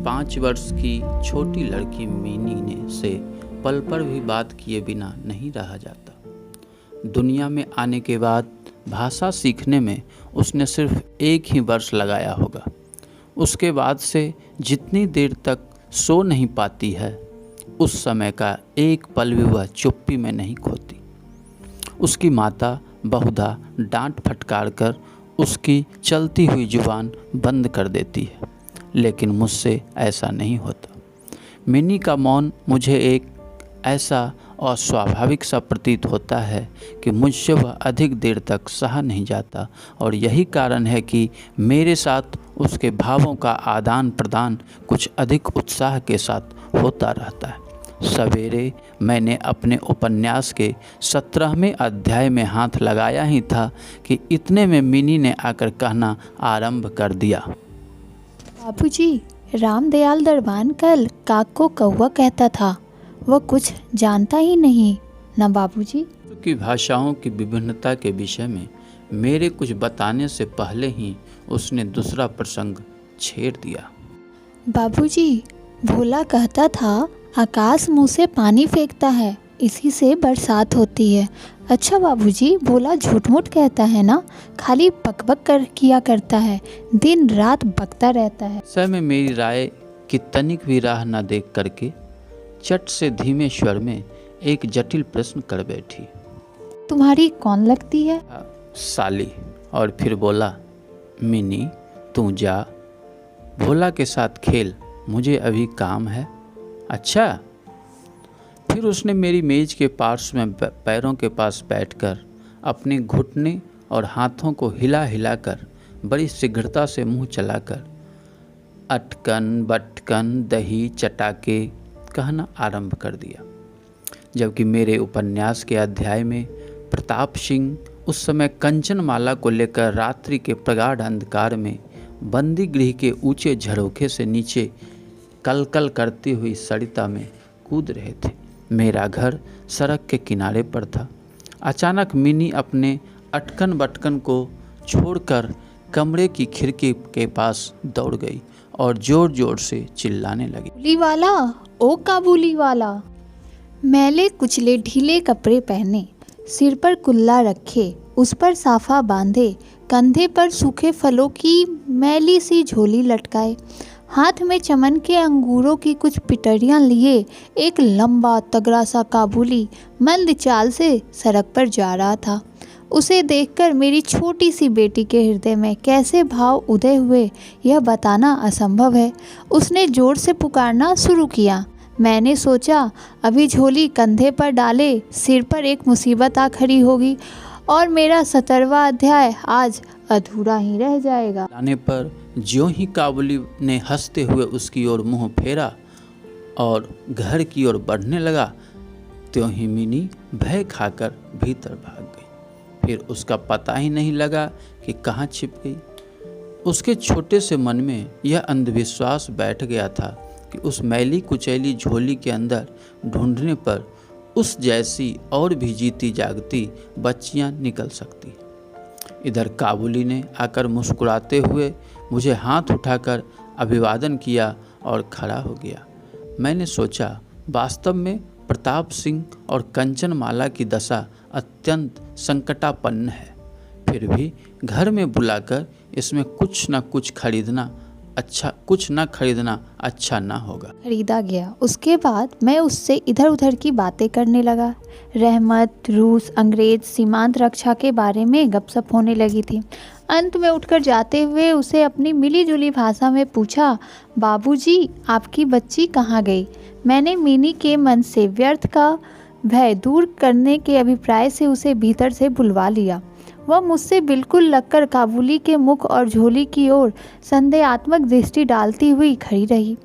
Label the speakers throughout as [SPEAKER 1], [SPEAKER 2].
[SPEAKER 1] 5 वर्ष की छोटी लड़की मीनी ने से पल पर भी बात किए बिना नहीं रहा जाता। दुनिया में आने के बाद भाषा सीखने में उसने सिर्फ 1 ही वर्ष लगाया होगा। उसके बाद से जितनी देर तक सो नहीं पाती है, उस समय का एक पल भी वह चुप्पी में नहीं खोती। उसकी माता बहुधा डांट फटकार कर उसकी चलती हुई जुबान बंद कर देती है, लेकिन मुझसे ऐसा नहीं होता। मिनी का मौन मुझे एक ऐसा अस्वाभाविक सा प्रतीत होता है कि मुझसे वह अधिक देर तक सहा नहीं जाता, और यही कारण है कि मेरे साथ उसके भावों का आदान प्रदान कुछ अधिक उत्साह के साथ होता रहता है। सवेरे मैंने अपने उपन्यास के 17वें अध्याय में हाथ लगाया ही था कि इतने में मिनी ने आकर कहना आरंभ कर दिया।
[SPEAKER 2] बाबूजी, रामदयाल दरबान कल काक को कौवा कहता था। वह कुछ जानता ही नहीं ना बाबूजी।
[SPEAKER 1] की भाषाओं की विभिन्नता के विषय में मेरे कुछ बताने से पहले ही उसने दूसरा प्रसंग छेड़ दिया।
[SPEAKER 2] बाबूजी, भोला कहता था आकाश मुंह से पानी फेंकता है, इसी से बरसात होती है। अच्छा बाबूजी, भोला झूठ मूठ कहता है ना, खाली बकबक कर किया करता है, दिन रात बकता रहता है।
[SPEAKER 1] सर में मेरी राय की तनिक भी राह न देख करके चट से धीमे स्वर में एक जटिल प्रश्न कर बैठी।
[SPEAKER 2] तुम्हारी कौन लगती है?
[SPEAKER 1] साली। और फिर बोला, मिनी तू जा, भोला के साथ खेल, मुझे अभी काम है। अच्छा। फिर उसने मेरी मेज के पार्श्व में पैरों के पास बैठकर अपने घुटने और हाथों को हिला हिलाकर बड़ी शीघ्रता से मुंह चलाकर अटकन बटकन दही चटाके कहना आरंभ कर दिया। जबकि मेरे उपन्यास के अध्याय में प्रताप सिंह उस समय कंचनमाला को लेकर रात्रि के प्रगाढ़ अंधकार में बंदी गृह के ऊंचे झरोखे से नीचे कलकल करती हुई सरिता में कूद रहे थे। मेरा घर सड़क के किनारे पर था। अचानक मिनी अपने अटकन बटकन को छोड़कर कमरे की खिड़की के पास दौड़ गई और जोर जोर से चिल्लाने लगी।
[SPEAKER 2] काबुली वाला, ओ काबुली वाला। मैले कुचले ढीले कपड़े पहने, सिर पर कुल्ला रखे, उस पर साफा बांधे, कंधे पर सूखे फलों की मैली सी झोली लटकाए, हाथ में चमन के अंगूरों की कुछ पिटरियां लिए एक लंबा तगड़ा सा काबुली मंद चाल से सड़क पर जा रहा था। उसे देखकर मेरी छोटी सी बेटी के हृदय में कैसे भाव उदय हुए यह बताना असंभव है। उसने जोर से पुकारना शुरू किया। मैंने सोचा अभी झोली कंधे पर डाले सिर पर एक मुसीबत आ खड़ी होगी और मेरा 17वां अध्याय आज अधूरा ही रह जाएगा।
[SPEAKER 1] आने पर ज्यों ही काबुली ने हंसते हुए उसकी ओर मुंह फेरा और घर की ओर बढ़ने लगा, त्यों ही मिनी भय खाकर भीतर भाग गई। फिर उसका पता ही नहीं लगा कि कहाँ छिप गई। उसके छोटे से मन में यह अंधविश्वास बैठ गया था कि उस मैली कुचैली झोली के अंदर ढूंढने पर उस जैसी और भी जीती जागती बच्चियां निकल सकती। इधर काबुली ने आकर मुस्कुराते हुए मुझे हाथ उठाकर अभिवादन किया और खड़ा हो गया। मैंने सोचा वास्तव में प्रताप सिंह और कंचनमाला की दशा अत्यंत संकटापन्न है, फिर भी घर में बुलाकर इसमें कुछ न खरीदना अच्छा ना होगा।
[SPEAKER 2] खरीदा गया। उसके बाद मैं उससे इधर उधर की बातें करने लगा। रहमत, रूस, अंग्रेज, सीमांत रक्षा के बारे में गपशप होने लगी थी। अंत में उठकर जाते हुए उसे अपनी मिली जुली भाषा में पूछा, बाबूजी आपकी बच्ची कहाँ गई? मैंने मिनी के मन से व्यर्थ का भय दूर करने के अभिप्राय से उसे भीतर से बुलवा लिया। वह मुझसे बिल्कुल लगकर काबुली के मुख और झोली की ओर संदेहात्मक दृष्टि डालती हुई खड़ी रही।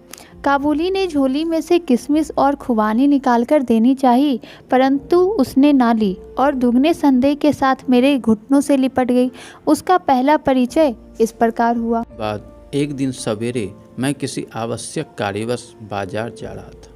[SPEAKER 2] काबुली ने झोली में से किशमिश और खुबानी निकालकर देनी चाहिए, परंतु उसने ना ली और दुगने संदेह के साथ मेरे घुटनों से लिपट गई। उसका पहला परिचय इस प्रकार हुआ।
[SPEAKER 1] बाद एक दिन सवेरे मैं किसी आवश्यक कार्यवश बाजार जा रहा था।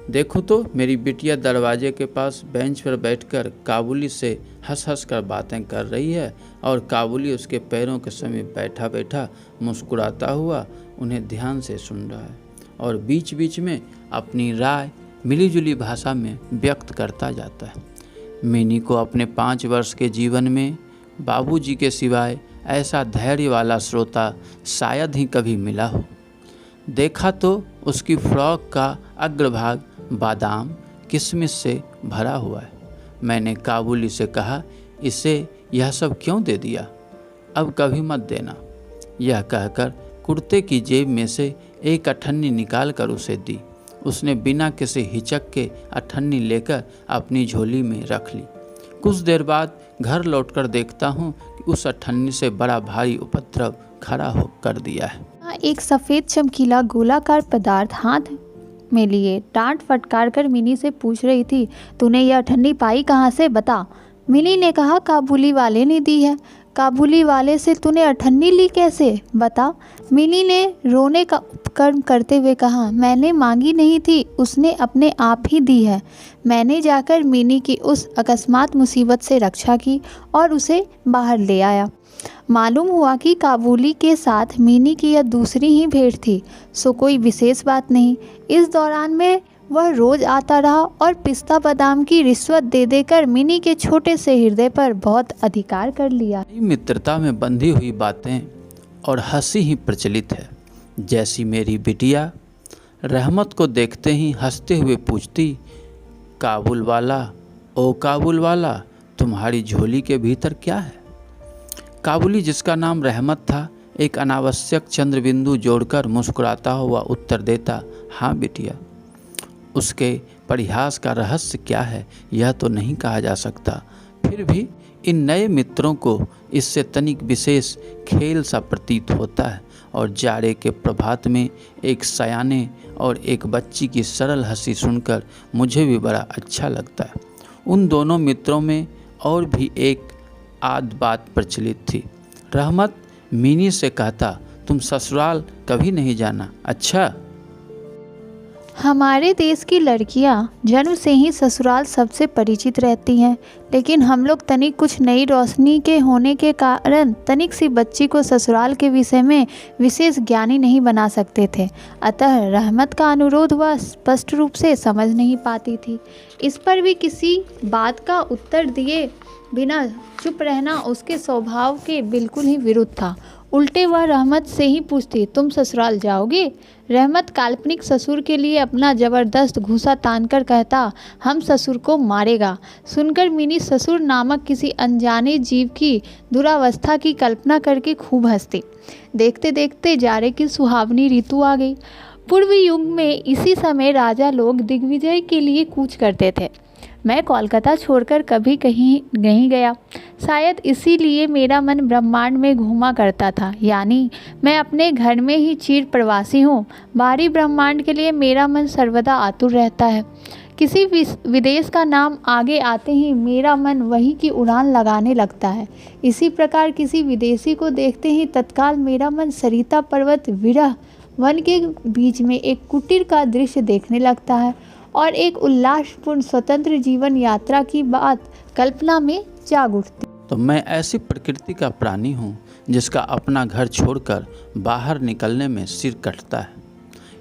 [SPEAKER 1] देखो तो मेरी बिटिया दरवाजे के पास बेंच पर बैठकर काबुली से हंस हंस कर बातें कर रही है और काबुली उसके पैरों के समीप बैठा बैठा मुस्कुराता हुआ उन्हें ध्यान से सुन रहा है और बीच बीच में अपनी राय मिलीजुली भाषा में व्यक्त करता जाता है। मिनी को अपने 5 वर्ष के जीवन में बाबूजी के सिवाय ऐसा धैर्य वाला श्रोता शायद ही कभी मिला हो। देखा तो उसकी फ्रॉक का अग्रभाग बादाम किशमिश से भरा हुआ है। मैंने काबुली से कहा, इसे यह सब क्यों दे दिया, अब कभी मत देना। यह कहकर कुर्ते की जेब में से एक अठन्नी निकाल कर उसे दी। उसने बिना किसी हिचक के अठन्नी लेकर अपनी झोली में रख ली। कुछ देर बाद घर लौटकर देखता हूँ कि उस अठन्नी से बड़ा भारी उपद्रव खड़ा हो कर दिया है।
[SPEAKER 2] एक सफ़ेद चमकीला गोलाकार पदार्थ हाथ में लिए डांट फटकार कर मिनी से पूछ रही थी, तूने यह अठन्नी पाई कहाँ से, बता। मिनी ने कहा, काबुली वाले ने दी है। काबुली वाले से तूने अठन्नी ली कैसे, बता। मिनी ने रोने का उपक्रम करते हुए कहा, मैंने मांगी नहीं थी, उसने अपने आप ही दी है। मैंने जाकर मिनी की उस अकस्मात मुसीबत से रक्षा की और उसे बाहर ले आया। मालूम हुआ कि काबुली के साथ मिनी की यह दूसरी ही भेंट थी, सो कोई विशेष बात नहीं। इस दौरान में वह रोज़ आता रहा और पिस्ता बादाम की रिश्वत दे देकर मिनी के छोटे से हृदय पर बहुत अधिकार कर लिया।
[SPEAKER 1] मित्रता में बंधी हुई बातें और हंसी ही प्रचलित है। जैसी मेरी बिटिया रहमत को देखते ही हंसते हुए पूछती, काबुल वाला, ओ काबुल वाला, तुम्हारी झोली के भीतर क्या है। काबुली, जिसका नाम रहमत था, एक अनावश्यक चंद्रबिंदु जोड़कर मुस्कुराता हुआ उत्तर देता, हाँ बिटिया। उसके परिहास का रहस्य क्या है यह तो नहीं कहा जा सकता, फिर भी इन नए मित्रों को इससे तनिक विशेष खेल सा प्रतीत होता है और जाड़े के प्रभात में एक सयाने और एक बच्ची की सरल हंसी सुनकर मुझे भी बड़ा अच्छा लगता है। उन दोनों मित्रों में और भी एक आद बात प्रचलित थी। रहमत मिनी से कहता, तुम ससुराल कभी नहीं जाना, अच्छा।
[SPEAKER 2] हमारे देश की लड़कियां जन्म से ही ससुराल सबसे परिचित रहती हैं, लेकिन हम लोग तनिक कुछ नई रोशनी के होने के कारण तनिक सी बच्ची को ससुराल के विषय में विशेष ज्ञानी नहीं बना सकते थे। अतः रहमत का अनुरोध वह स्पष्ट रूप से समझ नहीं पाती थी। इस पर भी किसी बात का उत्तर दिए बिना चुप रहना उसके स्वभाव के बिल्कुल ही विरुद्ध था। उल्टे वह रहमत से ही पूछती, तुम ससुराल जाओगे। रहमत काल्पनिक ससुर के लिए अपना ज़बरदस्त घूसा तानकर कहता, हम ससुर को मारेगा। सुनकर मिनी ससुर नामक किसी अनजाने जीव की दुरावस्था की कल्पना करके खूब हंसती। देखते देखते जाड़े की सुहावनी ऋतु आ गई। पूर्व युग में इसी समय राजा लोग दिग्विजय के लिए कूच करते थे। मैं कोलकाता छोड़कर कभी कहीं नहीं गया, शायद इसीलिए मेरा मन ब्रह्मांड में घूमा करता था, यानी मैं अपने घर में ही चिर प्रवासी हूँ। बाहरी ब्रह्मांड के लिए मेरा मन सर्वदा आतुर रहता है। किसी विदेश का नाम आगे आते ही मेरा मन वहीं की उड़ान लगाने लगता है। इसी प्रकार किसी विदेशी को देखते ही तत्काल मेरा मन सरिता पर्वत विरह वन के बीच में एक कुटीर का दृश्य देखने लगता है और एक उल्लासपूर्ण स्वतंत्र जीवन यात्रा की बात कल्पना में जाग उठती।
[SPEAKER 1] तो मैं ऐसी प्रकृति का प्राणी हूँ जिसका अपना घर छोड़कर बाहर निकलने में सिर कटता है।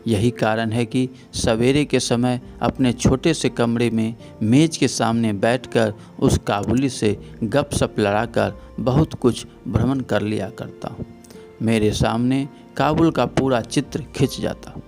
[SPEAKER 1] यही कारण है कि सवेरे के समय अपने छोटे से कमरे में मेज के सामने बैठकर उस काबुली से गपशप लड़ाकर बहुत कुछ भ्रमण कर लिया करता हूँ। मेरे सामने काबुल का पूरा चित्र खिंच जाता।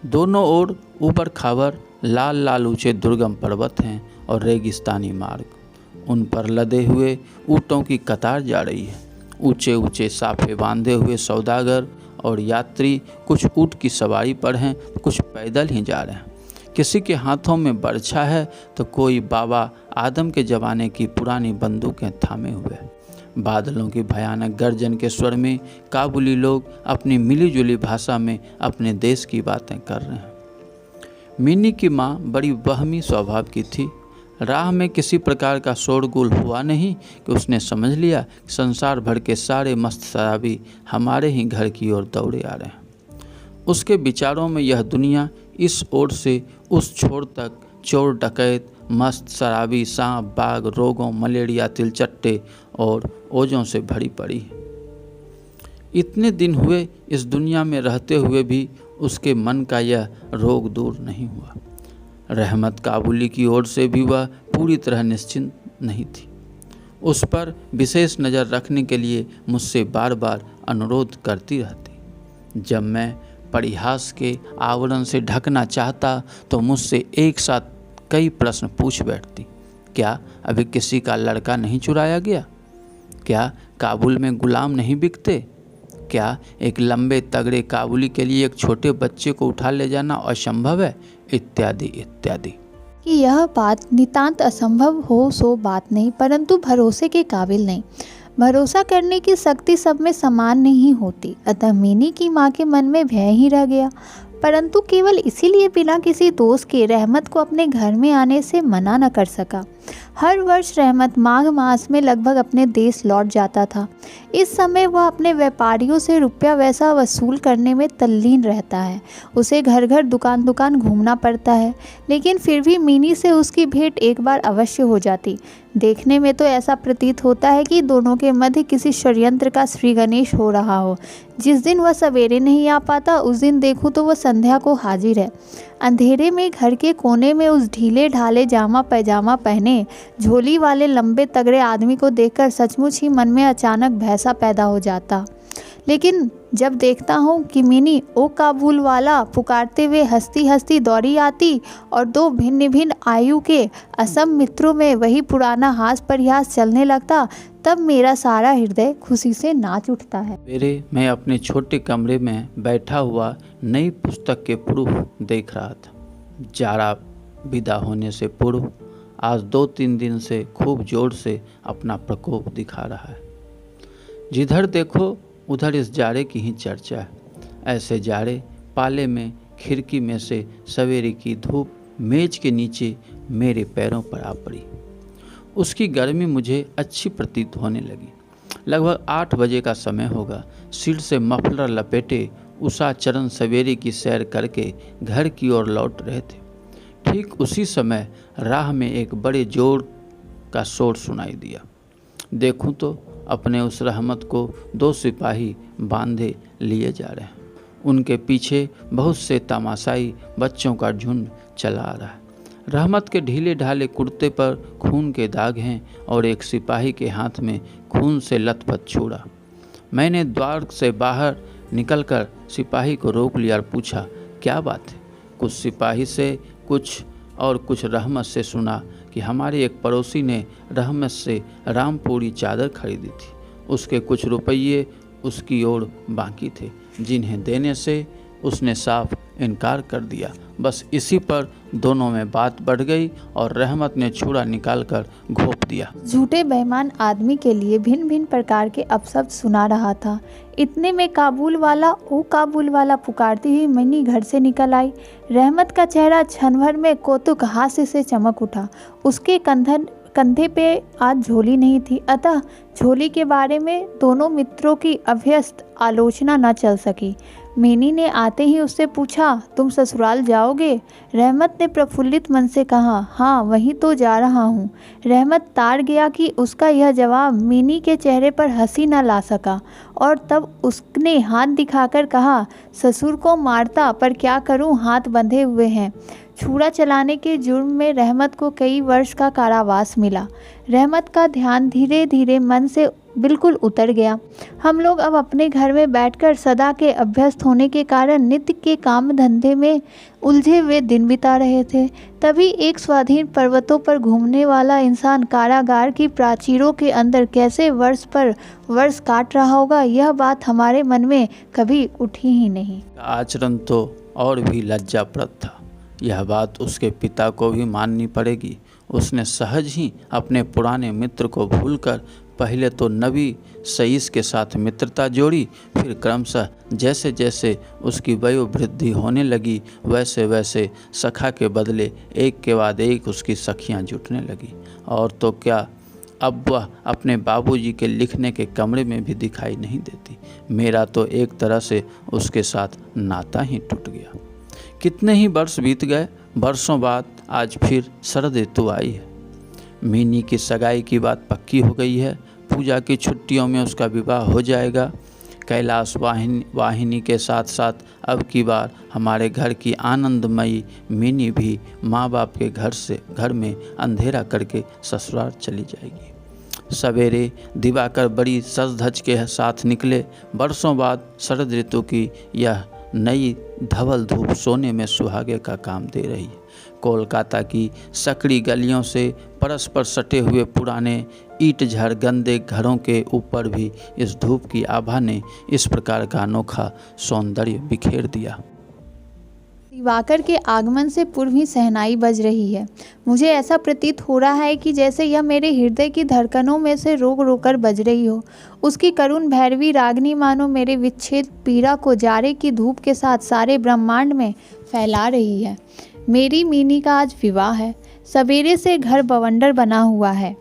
[SPEAKER 1] दोनों ओर ऊपर खावर लाल लाल ऊंचे दुर्गम पर्वत हैं और रेगिस्तानी मार्ग। उन पर लदे हुए ऊँटों की कतार जा रही है। ऊंचे ऊंचे साफे बांधे हुए सौदागर और यात्री कुछ ऊँट की सवारी पर हैं, कुछ पैदल ही जा रहे हैं। किसी के हाथों में बर्छा है तो कोई बाबा आदम के ज़माने की पुरानी बंदूकें थामे हुए हैं। बादलों की भयानक गर्जन के स्वर में काबुली लोग अपनी मिलीजुली भाषा में अपने देश की बातें कर रहे हैं। मिनी की माँ बड़ी वहमी स्वभाव की थी। राह में किसी प्रकार का शोरगुल हुआ नहीं कि उसने समझ लिया कि संसार भर के सारे मस्त शराबी हमारे ही घर की ओर दौड़े आ रहे हैं। उसके विचारों में यह दुनिया इस ओर से उस छोर तक चोर डकैत मस्त शराबी सांप बाघ रोगों मलेरिया तिलचट्टे और ओजों से भरी पड़ी है। इतने दिन हुए इस दुनिया में रहते हुए भी उसके मन का यह रोग दूर नहीं हुआ। रहमत काबुली की ओर से भी वह पूरी तरह निश्चिंत नहीं थी। उस पर विशेष नज़र रखने के लिए मुझसे बार बार अनुरोध करती रहती। जब मैं परिहास के आवरण से ढकना चाहता तो मुझसे एक साथ कई प्रश्न पूछ बैठती। क्या अभी किसी का लड़का नहीं चुराया गया? क्या काबुल में गुलाम नहीं बिकते? क्या एक लंबे तगड़े काबुली के लिए एक छोटे बच्चे को उठा ले जाना असंभव है? इत्यादि इत्यादि।
[SPEAKER 2] कि यह बात नितांत असंभव हो सो बात नहीं, परंतु भरोसे के काबिल नहीं। भरोसा करने की शक्ति सब में समान नहीं होती। अतः मीनी की माँ के मन में भय ही रह गया, परंतु केवल इसीलिए बिना किसी दोस्त के रहमत को अपने घर में आने से मना न कर सका। हर वर्ष रहमत माघ मास में लगभग अपने देश लौट जाता था। इस समय वह अपने व्यापारियों से रुपया वैसा वसूल करने में तल्लीन रहता है। उसे घर घर दुकान दुकान घूमना पड़ता है, लेकिन फिर भी मीनी से उसकी भेंट एक बार अवश्य हो जाती। देखने में तो ऐसा प्रतीत होता है कि दोनों के मध्य किसी षड्यंत्र का श्री गणेश हो रहा हो। जिस दिन वह सवेरे नहीं आ पाता उस दिन देखूं तो वह संध्या को हाजिर है। अंधेरे में घर के कोने में उस ढीले ढाले जामा पैजामा पहने झोली वाले लंबे तगड़े आदमी को देखकर सचमुच ही मन में अचानक भैसा पैदा हो जाता। लेकिन जब देखता हूँ कि मीनी ओ काबुल वाला पुकारते हुए हंसती हंसती दौड़ी आती और दो भिन्न भिन्न आयु के असम मित्रों में वही पुराना हास परिहास चलने लगता, तब मेरा सारा हृदय खुशी से नाच उठता है।
[SPEAKER 1] मैं अपने छोटे कमरे में बैठा हुआ नई पुस्तक के प्रूफ देख रहा था। जाड़ा विदा होने से पूर्व आज 2-3 दिन से खूब जोर से अपना प्रकोप दिखा रहा है। जिधर देखो उधर इस जाड़े की ही चर्चा है। ऐसे जाड़े पाले में खिड़की में से सवेरे की धूप मेज के नीचे मेरे पैरों पर आ पड़ी। उसकी गर्मी मुझे अच्छी प्रतीत होने लगी। लगभग 8 बजे का समय होगा। सिर से मफलर लपेटे उषा चरण सवेरे की सैर करके घर की ओर लौट रहे थे। ठीक उसी समय राह में एक बड़े जोर का शोर सुनाई दिया। देखूं तो अपने उस रहमत को 2 सिपाही बांधे लिए जा रहे हैं। उनके पीछे बहुत से तमाशाई बच्चों का झुंड चला आ रहा है। रहमत के ढीले ढाले कुर्ते पर खून के दाग हैं और एक सिपाही के हाथ में खून से लथपथ छुरा। मैंने द्वार से बाहर निकलकर सिपाही को रोक लिया और पूछा, क्या बात है? कुछ सिपाही से कुछ रहमत से सुना कि हमारे एक पड़ोसी ने रहमत से रामपुरी चादर खरीदी थी। उसके कुछ रुपये उसकी ओर बाकी थे, जिन्हें देने से उसने साफ इनकार कर दिया। बस इसी पर दोनों में बात बढ़ गई और रहमत ने छुरा निकालकर घोंप दिया।
[SPEAKER 2] झूठे बेईमान आदमी के लिए भिन्न भिन्न प्रकार के अपशब्द सुना रहा था। इतने में काबुल वाला ओ काबुल वाला पुकारती हुई मनी घर से निकल आई। रहमत का चेहरा क्षण भर में कौतुक हास्य से चमक उठा। उसके कंधे पे आज झोली नहीं थी, अतः झोली के बारे में दोनों मित्रों की अभ्यस्त आलोचना न चल सकी। मीनी ने आते ही उससे पूछा, तुम ससुराल जाओगे? रहमत ने प्रफुल्लित मन से कहा, हाँ वहीं तो जा रहा हूँ। रहमत ताड़ गया कि उसका यह जवाब मीनी के चेहरे पर हंसी न ला सका और तब उसने हाथ दिखाकर कहा, ससुर को मारता पर क्या करूँ, हाथ बंधे हुए हैं। छुरा चलाने के जुर्म में रहमत को कई वर्ष का कारावास मिला। रहमत का ध्यान धीरे धीरे मन से बिल्कुल उतर गया। हम लोग अब अपने घर में बैठकर सदा के अभ्यस्त होने के कारण नित्य के काम धंधे में उलझे हुए दिन बिता रहे थे। तभी एक स्वाधीन पर्वतों पर घूमने वाला इंसान कारागार की प्राचीरों के अंदर कैसे वर्ष पर वर्ष काट रहा होगा, यह बात हमारे मन में कभी उठी ही नहीं।
[SPEAKER 1] आचरण तो और भी लज्जाप्रद था। यह बात उसके पिता को भी माननी पड़ेगी। उसने सहज ही अपने पुराने मित्र को भूलकर पहले तो नबी सईस के साथ मित्रता जोड़ी, फिर क्रमशः जैसे जैसे उसकी वयोवृद्धि होने लगी वैसे वैसे सखा के बदले एक के बाद एक उसकी सखियां जुटने लगी। और तो क्या, अब वह अपने बाबूजी के लिखने के कमरे में भी दिखाई नहीं देती। मेरा तो एक तरह से उसके साथ नाता ही टूट गया। कितने ही वर्ष बीत गए, वर्षों बाद आज फिर शरद ऋतु आई है। मीनी की सगाई की बात पक्की हो गई है। पूजा की छुट्टियों में उसका विवाह हो जाएगा। कैलाश वाहिनी के साथ साथ अब की बार हमारे घर की आनंदमयी मीनी भी माँ बाप के घर में अंधेरा करके ससुराल चली जाएगी। सवेरे दिवाकर बड़ी सज धज के साथ निकले। वर्षों बाद शरद ऋतु की यह नई धवल धूप सोने में सुहागे का काम दे रही है। कोलकाता की सकड़ी गलियों से परस्पर सटे हुए पुराने ईंट झड़ गंदे घरों के ऊपर भी इस धूप की आभा ने इस प्रकार का अनोखा सौंदर्य बिखेर दिया।
[SPEAKER 2] दिवाकर के आगमन से पूर्व ही शहनाई बज रही है। मुझे ऐसा प्रतीत हो रहा है कि जैसे यह मेरे हृदय की धड़कनों में से रोक रोक कर बज रही हो। उसकी करुण भैरवी रागनी मानो मेरे विच्छेद पीड़ा को जाड़े की धूप के साथ सारे ब्रह्मांड में फैला रही है। मेरी मीनी का आज विवाह है। सवेरे से घर बवंडर बना हुआ है।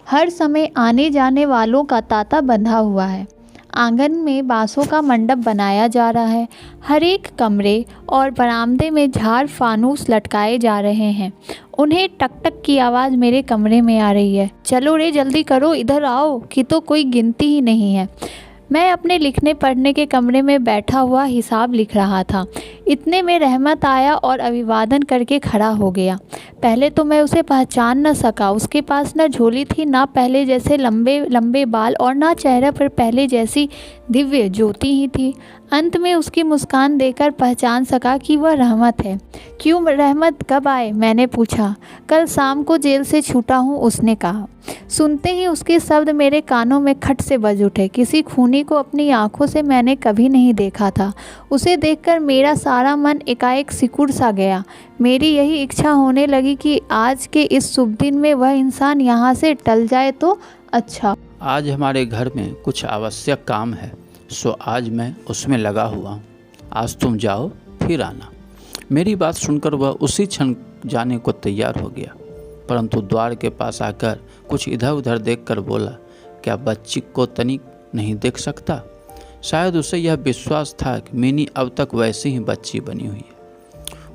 [SPEAKER 2] हर समय आने जाने वालों का तांता बंधा हुआ है। आंगन में बांसों का मंडप बनाया जा रहा है। हर एक कमरे और बरामदे में झाड़ फानूस लटकाए जा रहे हैं। उन्हें टक टक की आवाज़ मेरे कमरे में आ रही है। चलो रे जल्दी करो, इधर आओ कि तो कोई गिनती ही नहीं है। मैं अपने लिखने पढ़ने के कमरे में बैठा हुआ हिसाब लिख रहा था। इतने में रहमत आया और अभिवादन करके खड़ा हो गया। पहले तो मैं उसे पहचान न सका। उसके पास न झोली थी, ना पहले जैसे लंबे लंबे बाल और ना चेहरे पर पहले जैसी दिव्य ज्योति ही थी। अंत में उसकी मुस्कान देखकर पहचान सका कि वह रहमत है। क्यों रहमत, कब आए? मैंने पूछा। कल शाम को जेल से छूटा हूँ, उसने कहा। सुनते ही उसके शब्द मेरे कानों में खट से बज उठे। किसी खूनी को अपनी आंखों से मैंने कभी नहीं देखा था। उसे देखकर मेरा सारा मन एकाएक सिकुड़ सा गया। मेरी यही इच्छा होने लगी कि आज के इस शुभ दिन में वह इंसान यहाँ से टल जाए तो अच्छा।
[SPEAKER 1] आज हमारे घर में कुछ आवश्यक काम है, सो आज मैं उसमें लगा हुआ हूँ। आज तुम जाओ, फिर आना। मेरी बात सुनकर वह उसी क्षण जाने को तैयार हो गया, परंतु द्वार के पास आकर कुछ इधर उधर देखकर बोला, क्या बच्ची को तनिक नहीं देख सकता? शायद उसे यह विश्वास था कि मीनी अब तक वैसी ही बच्ची बनी हुई है।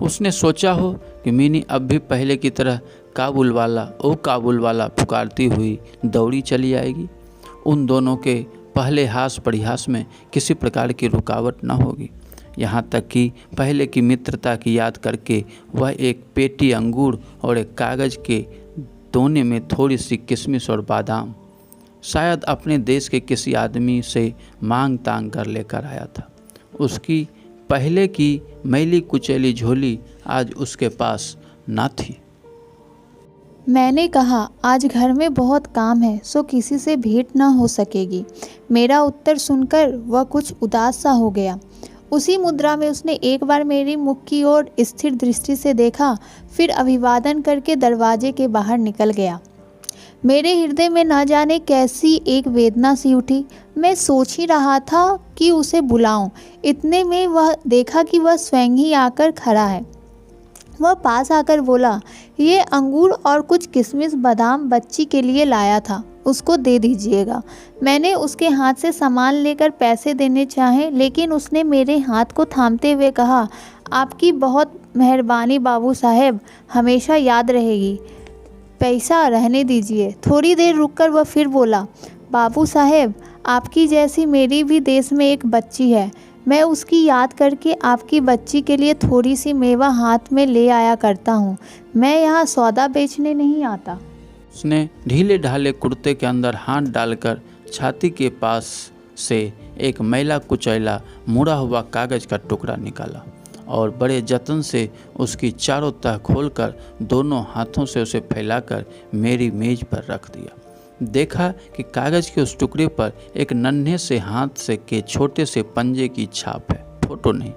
[SPEAKER 1] उसने सोचा हो कि मीनी अब भी पहले की तरह काबुल वाला पुकारती हुई दौड़ी चली आएगी। उन दोनों के पहले हास परिहास में किसी प्रकार की रुकावट न होगी। यहाँ तक कि पहले की मित्रता की याद करके वह एक पेटी अंगूर और एक कागज़ के दोने में थोड़ी सी किशमिश और बादाम शायद अपने देश के किसी आदमी से मांग तांग कर लेकर आया था। उसकी पहले की मैली कुचैली झोली आज उसके पास ना थी।
[SPEAKER 2] मैंने कहा, आज घर में बहुत काम है, सो किसी से भेंट न हो सकेगी। मेरा उत्तर सुनकर वह कुछ उदास सा हो गया। उसी मुद्रा में उसने एक बार मेरी मुख की ओर स्थिर दृष्टि से देखा, फिर अभिवादन करके दरवाजे के बाहर निकल गया। मेरे हृदय में न जाने कैसी एक वेदना सी उठी। मैं सोच ही रहा था कि उसे बुलाऊं। इतने में वह देखा कि वह स्वयं ही आकर खड़ा है। वह पास आकर बोला, ये अंगूर और कुछ किशमिश बादाम बच्ची के लिए लाया था, उसको दे दीजिएगा। मैंने उसके हाथ से सामान लेकर पैसे देने चाहे, लेकिन उसने मेरे हाथ को थामते हुए कहा, आपकी बहुत मेहरबानी बाबू साहेब, हमेशा याद रहेगी। पैसा रहने दीजिए। थोड़ी देर रुककर वह फिर बोला, बाबू साहेब, आपकी जैसी मेरी भी देश में एक बच्ची है। मैं उसकी याद करके आपकी बच्ची के लिए थोड़ी सी मेवा हाथ में ले आया करता हूँ। मैं यहाँ सौदा बेचने नहीं आता।
[SPEAKER 1] उसने ढीले ढाले कुर्ते के अंदर हाथ डालकर छाती के पास से एक मैला कुचैला मुड़ा हुआ कागज़ का टुकड़ा निकाला और बड़े जतन से उसकी चारों तह खोलकर दोनों हाथों से उसे फैलाकर मेरी मेज पर रख दिया। देखा कि कागज़ के उस टुकड़े पर एक नन्हे से हाथ से के छोटे से पंजे की छाप है। फोटो नहीं,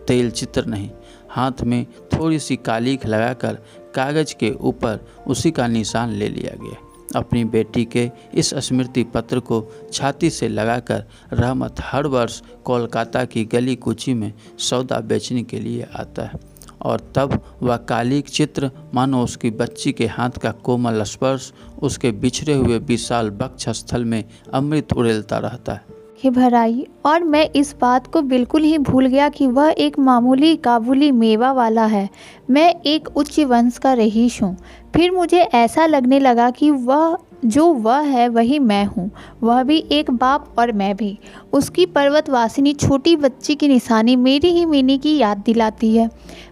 [SPEAKER 1] तेल चित्र नहीं। हाथ में थोड़ी सी कालीख लगाकर कागज़ के ऊपर उसी का निशान ले लिया गया। अपनी बेटी के इस स्मृति पत्र को छाती से लगाकर रहमत हर वर्ष कोलकाता की गली कूची में सौदा बेचने के लिए आता है और तब वह कालिक चित्र मानो उसकी बच्ची के हाथ का कोमल स्पर्श उसके बिछड़े हुए विशाल वक्षस्थल में अमृत उड़ेलता रहता है।
[SPEAKER 2] आंखें भर आई और मैं इस बात को बिल्कुल ही भूल गया कि वह एक मामूली काबुली मेवा वाला है। मैं एक उच्च वंश का रईस हूँ। फिर मुझे ऐसा लगने लगा कि वह है वही मैं हूँ, वह भी एक बाप और मैं भी। उसकी पर्वतवासिनी छोटी बच्ची की निशानी मेरी ही मिनी की याद दिलाती है।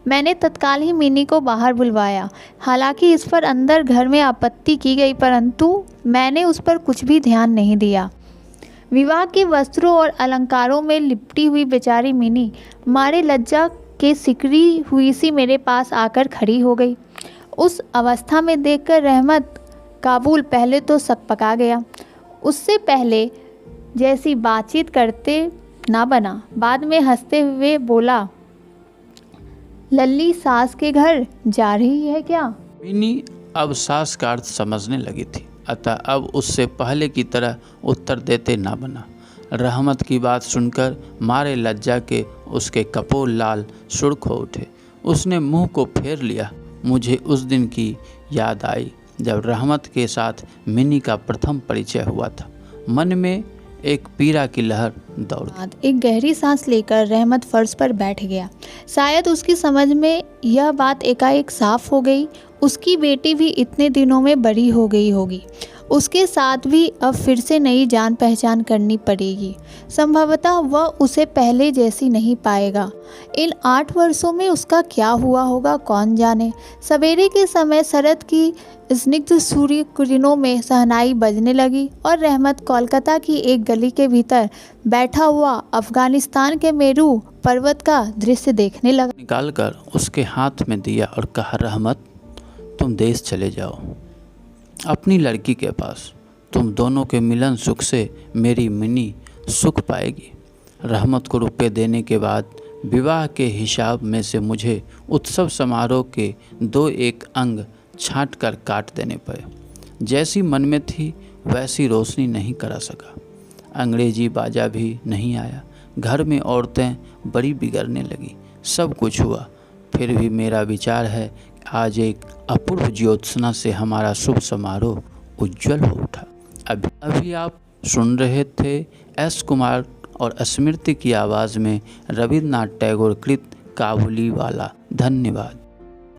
[SPEAKER 2] मैंने तत्काल ही मिनी को बाहर बुलवाया। हालांकि इस पर अंदर घर में आपत्ति की गई, परंतु मैंने उस पर कुछ भी ध्यान नहीं दिया। विवाह के वस्त्रों और अलंकारों में लिपटी हुई बेचारी मिनी मारे लज्जा के सिकड़ी हुई सी मेरे पास आकर खड़ी हो गई। उस अवस्था में देखकर रहमत काबुल पहले तो सकपका गया। उससे पहले जैसी बातचीत करते ना बना। बाद में हंसते हुए बोला, लल्ली सास के घर जा रही है क्या?
[SPEAKER 1] मिनी अब सास का अर्थ समझने लगी थी, अतः अब उससे पहले की तरह उत्तर देते ना बना। रहमत की बात सुनकर मारे लज्जा के उसके कपोल लाल सुर्ख हो उठे। उसने मुंह को फेर लिया। मुझे उस दिन की याद आई जब रहमत के साथ मिनी का प्रथम परिचय हुआ था। मन में एक पीड़ा की लहर दौड़ी।
[SPEAKER 2] एक गहरी सांस लेकर रहमत फर्श पर बैठ गया। शायद उसकी समझ में यह बात एकाएक साफ हो गई। उसकी बेटी भी इतने दिनों में बड़ी हो गई होगी। उसके साथ भी अब फिर से नई जान पहचान करनी पड़ेगी। संभवतः वह उसे पहले जैसी नहीं पाएगा। इन 8 वर्षों में उसका क्या हुआ होगा कौन जाने। सवेरे के समय शरद की स्निग्ध सूर्य किरणों में शहनाई बजने लगी और रहमत कोलकाता की एक गली के भीतर बैठा हुआ अफगानिस्तान के मेरू पर्वत का दृश्य देखने लगा।
[SPEAKER 1] निकालकर उसके हाथ में दिया और कहा, रहमत, तुम देश चले जाओ अपनी लड़की के पास। तुम दोनों के मिलन सुख से मेरी मिनी सुख पाएगी। रहमत को रुपए देने के बाद विवाह के हिसाब में से मुझे उत्सव समारोह के 2-1 अंग छांट कर काट देने पड़े। जैसी मन में थी वैसी रोशनी नहीं करा सका। अंग्रेजी बाजा भी नहीं आया। घर में औरतें बड़ी बिगड़ने लगी। सब कुछ हुआ, फिर भी मेरा विचार है आज एक अपूर्व ज्योत्सना से हमारा शुभ समारोह उज्जवल हो उठा। अभी आप सुन रहे थे एस कुमार और स्मृति की आवाज़ में रविन्द्रनाथ टैगोर कृत काबुली वाला। धन्यवाद।